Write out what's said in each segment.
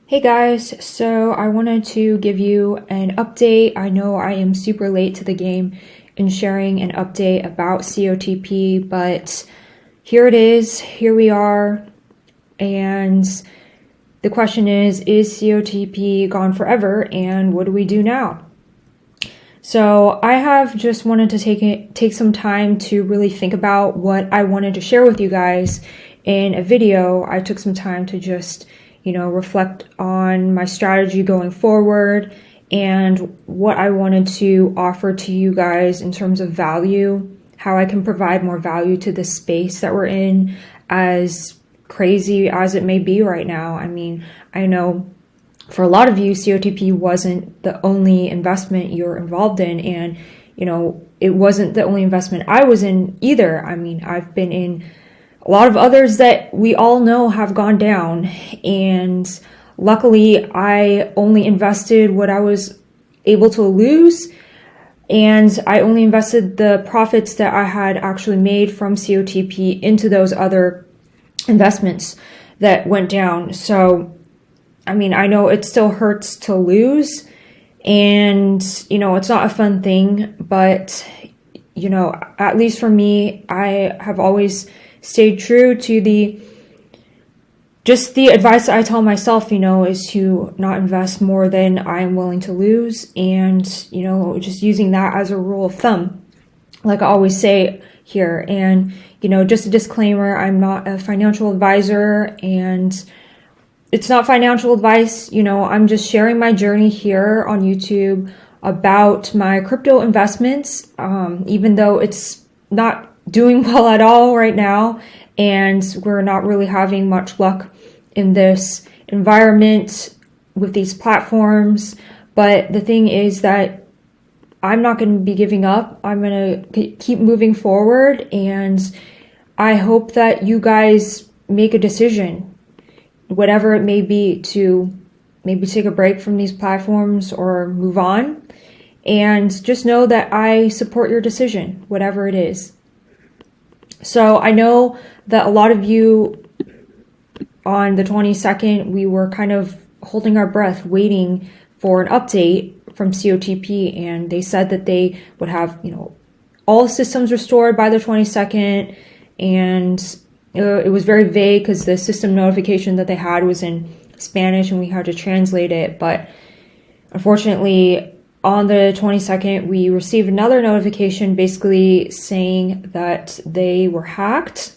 Hey guys, so I wanted to give you an update. I know I am super late to the game in sharing an update about COTP, but here it is, here we are, and the question is COTP gone forever, and what do we do now? So I have just wanted to take some time to really think about what I wanted to share with you guys in a video. I took some time to just reflect on my strategy going forward and what I wanted to offer to you guys in terms of value, how I can provide more value to the space that we're in, as crazy as it may be right now. I mean, I know for a lot of you, COTP wasn't the only investment you're involved in, and it wasn't the only investment I was in either. I mean, I've been in a lot of others that we all know have gone down, and luckily I only invested what I was able to lose, and I only invested the profits that I had actually made from COTP into those other investments that went down. So, I mean, I know it still hurts to lose, and it's not a fun thing, but at least for me, I have always stayed true to the advice that I tell myself, is to not invest more than I'm willing to lose, and just using that as a rule of thumb, like I always say here. And just a disclaimer, I'm not a financial advisor, and it's not financial advice. I'm just sharing my journey here on YouTube about my crypto investments, even though it's not doing well at all right now, and we're not really having much luck in this environment with these platforms. But the thing is that I'm not going to be giving up. I'm going to keep moving forward, and I hope that you guys make a decision, whatever it may be, to maybe take a break from these platforms or move on. And just know that I support your decision, whatever it is. So I know that a lot of you on the 22nd, we were kind of holding our breath, waiting for an update from COTP, and they said that they would have, all systems restored by the 22nd, and it was very vague because the system notification that they had was in Spanish and we had to translate it. But unfortunately, on the 22nd, we received another notification basically saying that they were hacked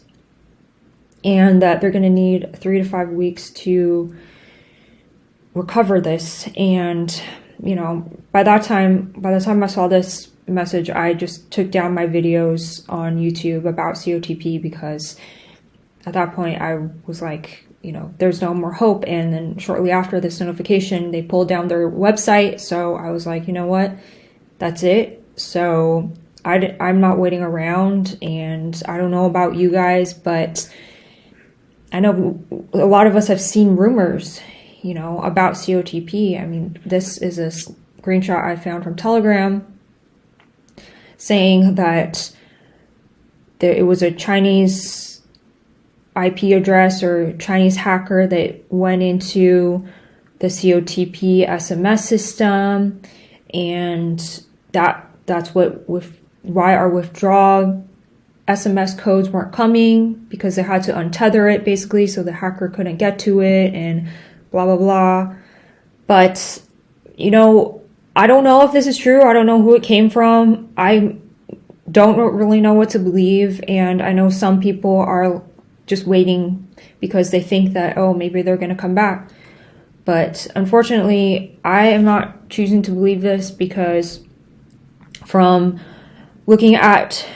and that they're going to need 3 to 5 weeks to recover this. And, by the time I saw this message, I just took down my videos on YouTube about COTP, because at that point I was like, there's no more hope. And then shortly after this notification, they pulled down their website. So I was like, you know what, that's it. So I'm not waiting around, and I don't know about you guys, but I know a lot of us have seen rumors, about COTP. I mean, this is a screenshot I found from Telegram saying that it was a Chinese IP address or Chinese hacker that went into the COTP SMS system, and that's why our withdrawal SMS codes weren't coming, because they had to untether it basically so the hacker couldn't get to it, and blah blah blah. But I don't know if this is true. I don't know who it came from. I don't really know what to believe, and I know some people are just waiting because they think that, oh, maybe they're going to come back. But unfortunately, I am not choosing to believe this, because from looking at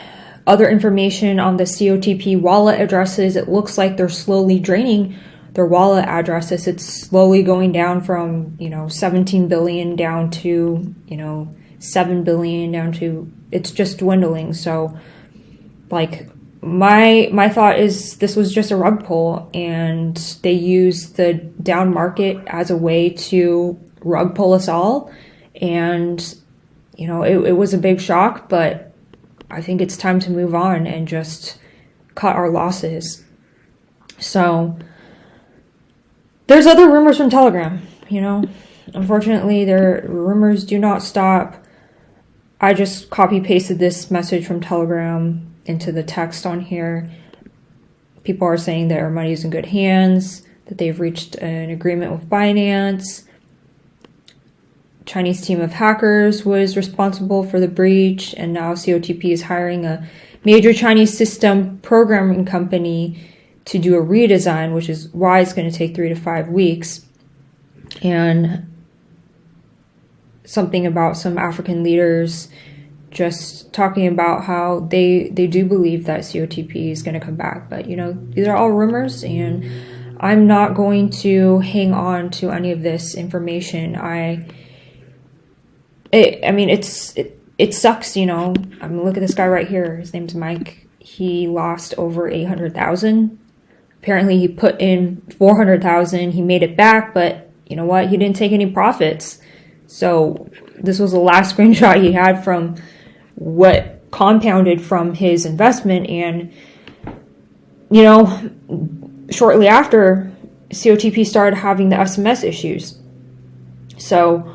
other information on the COTP wallet addresses, it looks like they're slowly draining their wallet addresses. It's slowly going down from 17 billion down to 7 billion, down to, it's just dwindling. So like, my thought is this was just a rug pull, and they used the down market as a way to rug pull us all. And it was a big shock, but I think it's time to move on and just cut our losses. So there's other rumors from Telegram, Unfortunately, their rumors do not stop. I just copy pasted this message from Telegram into the text on here. People are saying that our money is in good hands, that they've reached an agreement with Binance. Chinese team of hackers was responsible for the breach, and now COTP is hiring a major Chinese system programming company to do a redesign, which is why it's going to take 3 to 5 weeks. And something about some African leaders just talking about how they do believe that COTP is going to come back. But, these are all rumors, and I'm not going to hang on to any of this information. It sucks, look at this guy right here. His name's Mike. He lost over 800,000. Apparently he put in 400,000. He made it back, but you know what? He didn't take any profits. So this was the last screenshot he had from what compounded from his investment. And, shortly after, COTP started having the SMS issues. So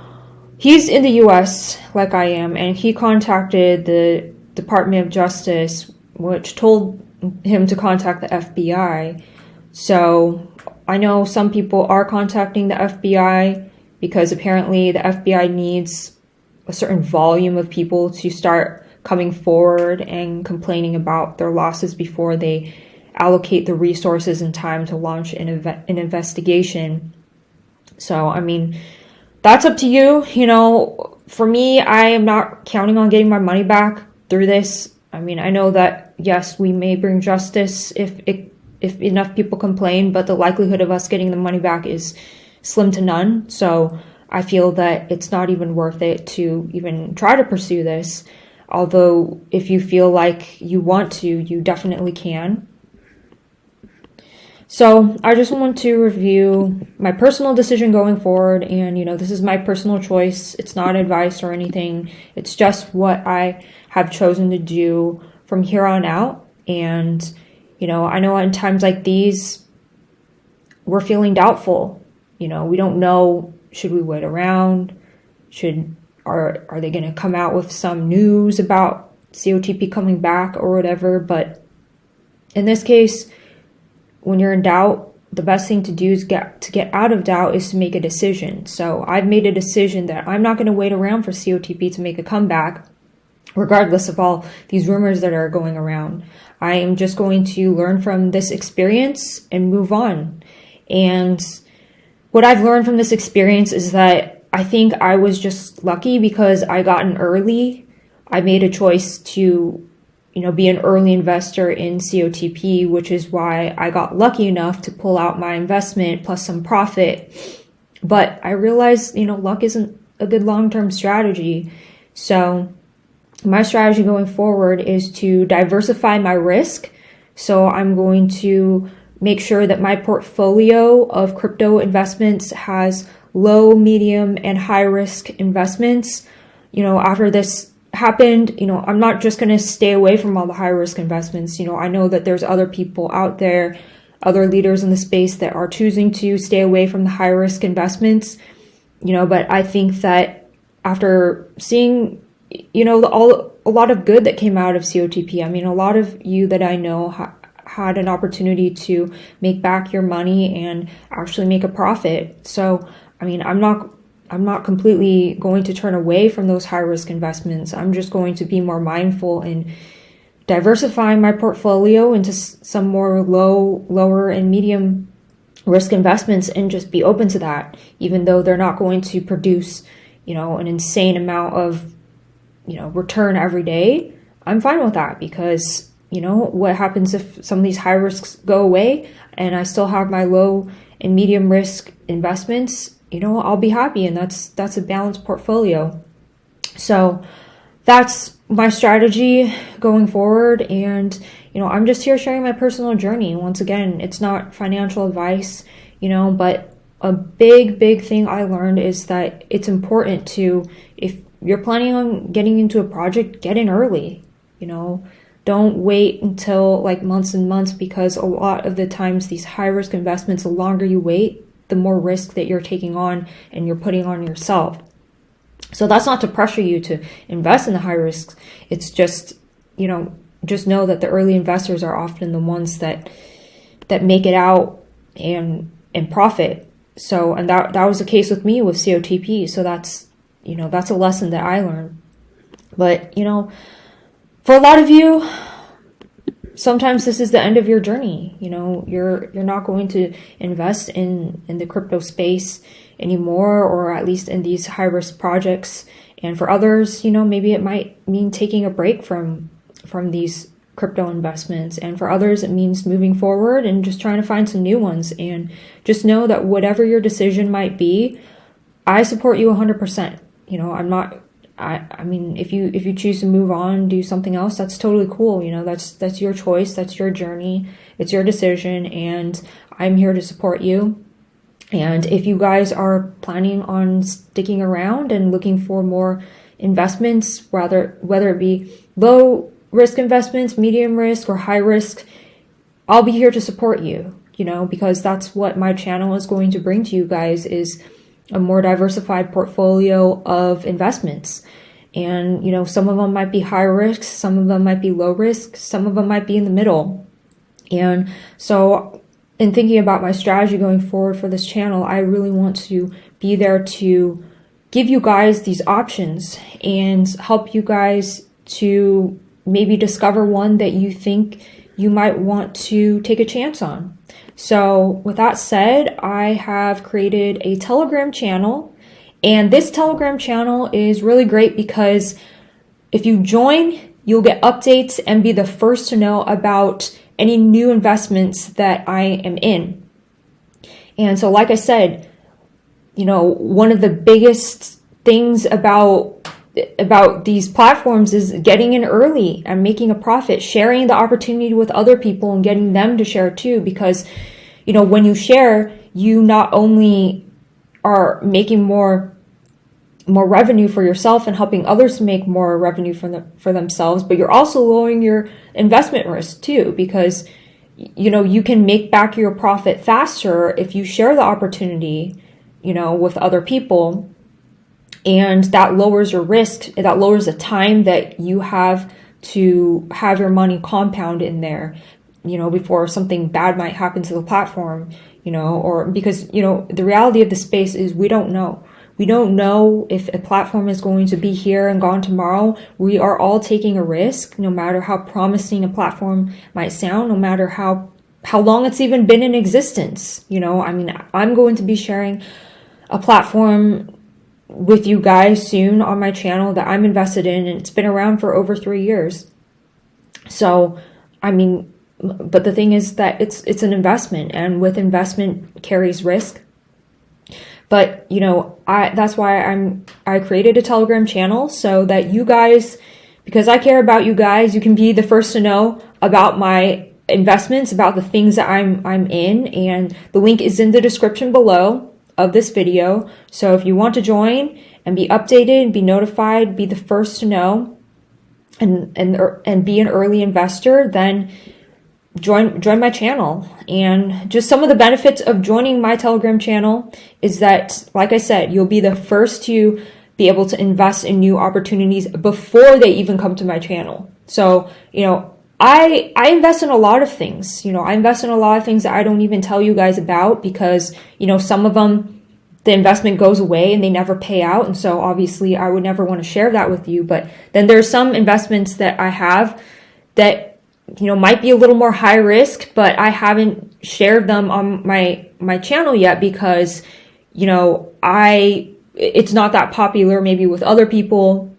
he's in the US, like I am, and he contacted the Department of Justice, which told him to contact the FBI. So I know some people are contacting the FBI because apparently the FBI needs a certain volume of people to start coming forward and complaining about their losses before they allocate the resources and time to launch an investigation. So, that's up to you. For me, I am not counting on getting my money back through this. I know that, yes, we may bring justice if enough people complain, but the likelihood of us getting the money back is slim to none. So I feel that it's not even worth it to even try to pursue this. Although if you feel like you want to, you definitely can. So I just want to review my personal decision going forward. And, this is my personal choice. It's not advice or anything. It's just what I have chosen to do from here on out. And, I know in times like these, we're feeling doubtful. We don't know, should we wait around? Are they going to come out with some news about COTP coming back or whatever? But in this case, when you're in doubt, the best thing to do is to get out of doubt is to make a decision. So I've made a decision that I'm not going to wait around for COTP to make a comeback, regardless of all these rumors that are going around. I am just going to learn from this experience and move on. And what I've learned from this experience is that I think I was just lucky because I got in early. I made a choice to be an early investor in COTP, which is why I got lucky enough to pull out my investment plus some profit. But I realized, luck isn't a good long-term strategy. So my strategy going forward is to diversify my risk. So I'm going to make sure that my portfolio of crypto investments has low, medium, and high risk investments. After this happened, I'm not just going to stay away from all the high risk investments. I know that there's other people out there, other leaders in the space that are choosing to stay away from the high risk investments, but I think that after seeing, a lot of good that came out of COTP, a lot of you that I know had an opportunity to make back your money and actually make a profit. So, I'm not completely going to turn away from those high risk investments. I'm just going to be more mindful and diversifying my portfolio into some more lower and medium risk investments and just be open to that, even though they're not going to produce, an insane amount of, return every day. I'm fine with that because, what happens if some of these high risks go away and I still have my low and medium risk investments? I'll be happy, and that's a balanced portfolio. So that's my strategy going forward. And, I'm just here sharing my personal journey. Once again, it's not financial advice, but a big thing I learned is that it's important to, if you're planning on getting into a project, get in early, don't wait until like months and months, because a lot of the times these high risk investments, the longer you wait, the more risk that you're taking on and you're putting on yourself. So that's not to pressure you to invest in the high risks. It's just, just know that the early investors are often the ones that make it out and profit. So, and that was the case with me with COTP. So that's a lesson that I learned. But, for a lot of you, sometimes this is the end of your journey. You're not going to invest in the crypto space anymore, or at least in these high risk projects. And for others, maybe it might mean taking a break from these crypto investments. And for others, it means moving forward and just trying to find some new ones. And just know that whatever your decision might be, I support you 100%. I mean, if you choose to move on, do something else, that's totally cool. That's your choice. That's your journey. It's your decision. And I'm here to support you. And if you guys are planning on sticking around and looking for more investments, whether it be low risk investments, medium risk, or high risk, I'll be here to support you, because that's what my channel is going to bring to you guys, is a more diversified portfolio of investments. And, some of them might be high risk, some of them might be low risk, some of them might be in the middle. And so in thinking about my strategy going forward for this channel, I really want to be there to give you guys these options and help you guys to maybe discover one that you think you might want to take a chance on. So with that said, I have created a Telegram channel, and this Telegram channel is really great because if you join, you'll get updates and be the first to know about any new investments that I am in. And so, like I said, one of the biggest things about these platforms is getting in early and making a profit, sharing the opportunity with other people and getting them to share too. Because, when you share, you not only are making more revenue for yourself and helping others to make more revenue for themselves, but you're also lowering your investment risk too, because you can make back your profit faster if you share the opportunity with other people, and that lowers your risk. That lowers the time that you have to have your money compound in there, before something bad might happen to the platform, or because the reality of the space is we don't know. We don't know if a platform is going to be here and gone tomorrow. We are all taking a risk, no matter how promising a platform might sound, no matter how long it's even been in existence. I'm going to be sharing a platform with you guys soon on my channel that I'm invested in, and it's been around for over 3 years. So, but the thing is that it's an investment, and with investment carries risk. But, that's why I created a Telegram channel, so that you guys, because I care about you guys, you can be the first to know about my investments, about the things that I'm in, and the link is in the description below of this video. So if you want to join and be updated and be notified, be the first to know, and be an early investor, then join my channel. And just some of the benefits of joining my Telegram channel is that, like I said, you'll be the first to be able to invest in new opportunities before they even come to my channel. So, I invest in a lot of things. I invest in a lot of things that I don't even tell you guys about, because, some of them, the investment goes away and they never pay out. And so obviously I would never want to share that with you. But then there's some investments that I have that, might be a little more high risk, but I haven't shared them on my channel yet because, it's not that popular maybe with other people.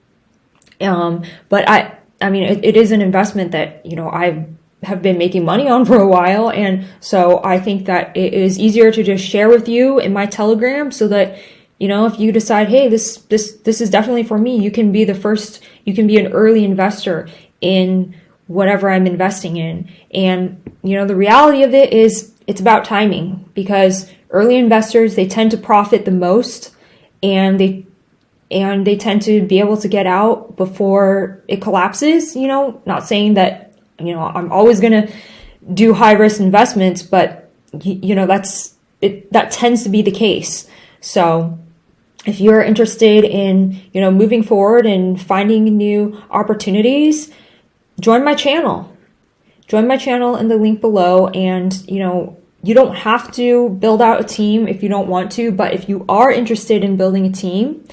But it is an investment that, I have been making money on for a while. And so I think that it is easier to just share with you in my Telegram, so that, if you decide, hey, this is definitely for me, you can be the first, you can be an early investor in whatever I'm investing in. And, the reality of it is it's about timing, because early investors, they tend to profit the most, and they tend to be able to get out before it collapses. Not saying that, I'm always going to do high risk investments, but, that's that tends to be the case. So if you're interested in, moving forward and finding new opportunities, join my channel. Join my channel in the link below. And, you don't have to build out a team if you don't want to, but if you are interested in building a team,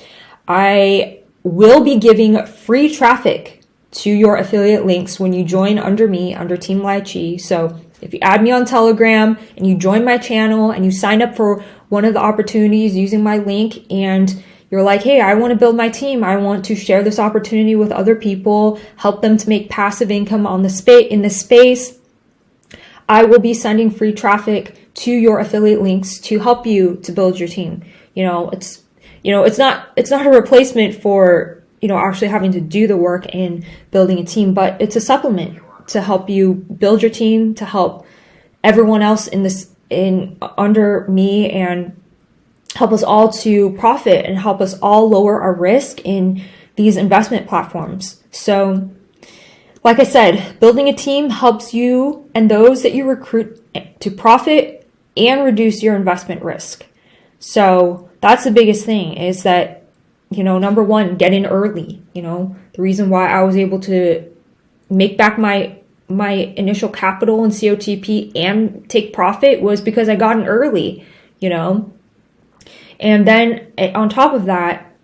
I will be giving free traffic to your affiliate links when you join under me, under Team Lai Chi. So if you add me on Telegram and you join my channel and you sign up for one of the opportunities using my link, and you're like, hey, I want to build my team. I want to share this opportunity with other people, help them to make passive income in this space. I will be sending free traffic to your affiliate links to help you to build your team. It's not a replacement for, actually having to do the work in building a team, but it's a supplement to help you build your team, to help everyone else under me, and help us all to profit and help us all lower our risk in these investment platforms. So, like I said, building a team helps you and those that you recruit to profit and reduce your investment risk. So that's the biggest thing, is that, number one, get in early. The reason why I was able to make back my initial capital in COTP and take profit was because I got in early, And then on top of that,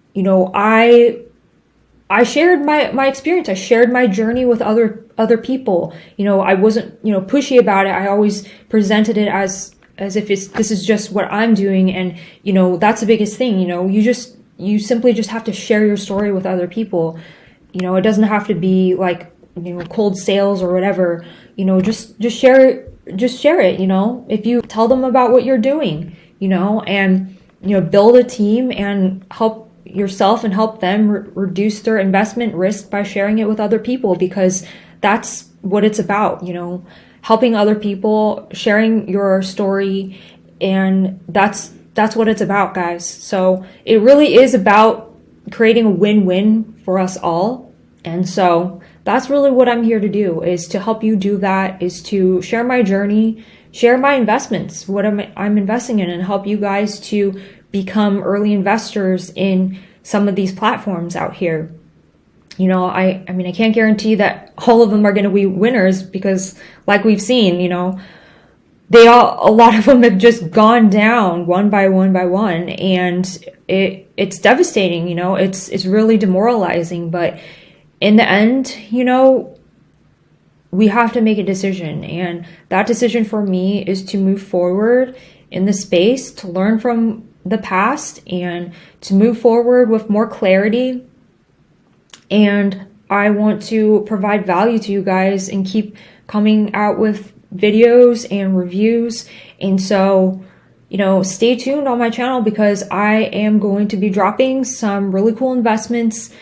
I shared my experience. I shared my journey with other people. I wasn't, pushy about it. I always presented it as if this is just what I'm doing. And, that's the biggest thing. You simply just have to share your story with other people. It doesn't have to be like, cold sales or whatever. Just share it. If you tell them about what you're doing, and, build a team and help yourself and help them reduce their investment risk by sharing it with other people, because that's what it's about, helping other people, sharing your story, and that's what it's about, guys. So it really is about creating a win-win for us all. And so that's really what I'm here to do, is to help you do that, is to share my journey, share my investments, what I'm investing in, and help you guys to become early investors in some of these platforms out here. I can't guarantee that all of them are going to be winners, because like we've seen, a lot of them have just gone down one by one, and it's devastating. It's really demoralizing, but in the end, we have to make a decision, and that decision for me is to move forward in the space, to learn from the past, and to move forward with more clarity. And I want to provide value to you guys and keep coming out with videos and reviews. And so, stay tuned on my channel, because I am going to be dropping some really cool investments,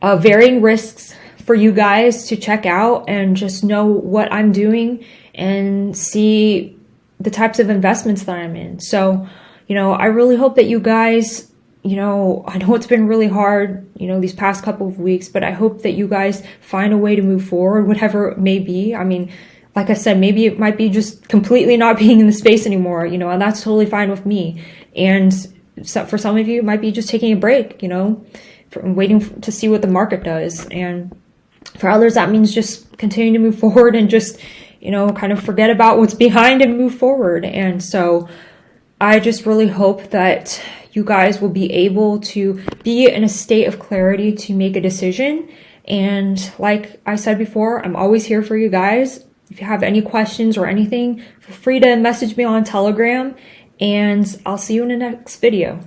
varying risks for you guys to check out and just know what I'm doing and see the types of investments that I'm in. So, I really hope that you guys, I know it's been really hard, these past couple of weeks, but I hope that you guys find a way to move forward, whatever it may be. Like I said, maybe it might be just completely not being in the space anymore, and that's totally fine with me. And so for some of you, it might be just taking a break, waiting to see what the market does. And for others, that means just continuing to move forward and just, kind of forget about what's behind and move forward. And so I just really hope that you guys will be able to be in a state of clarity to make a decision. And like I said before, I'm always here for you guys. If you have any questions or anything, feel free to message me on Telegram, and I'll see you in the next video.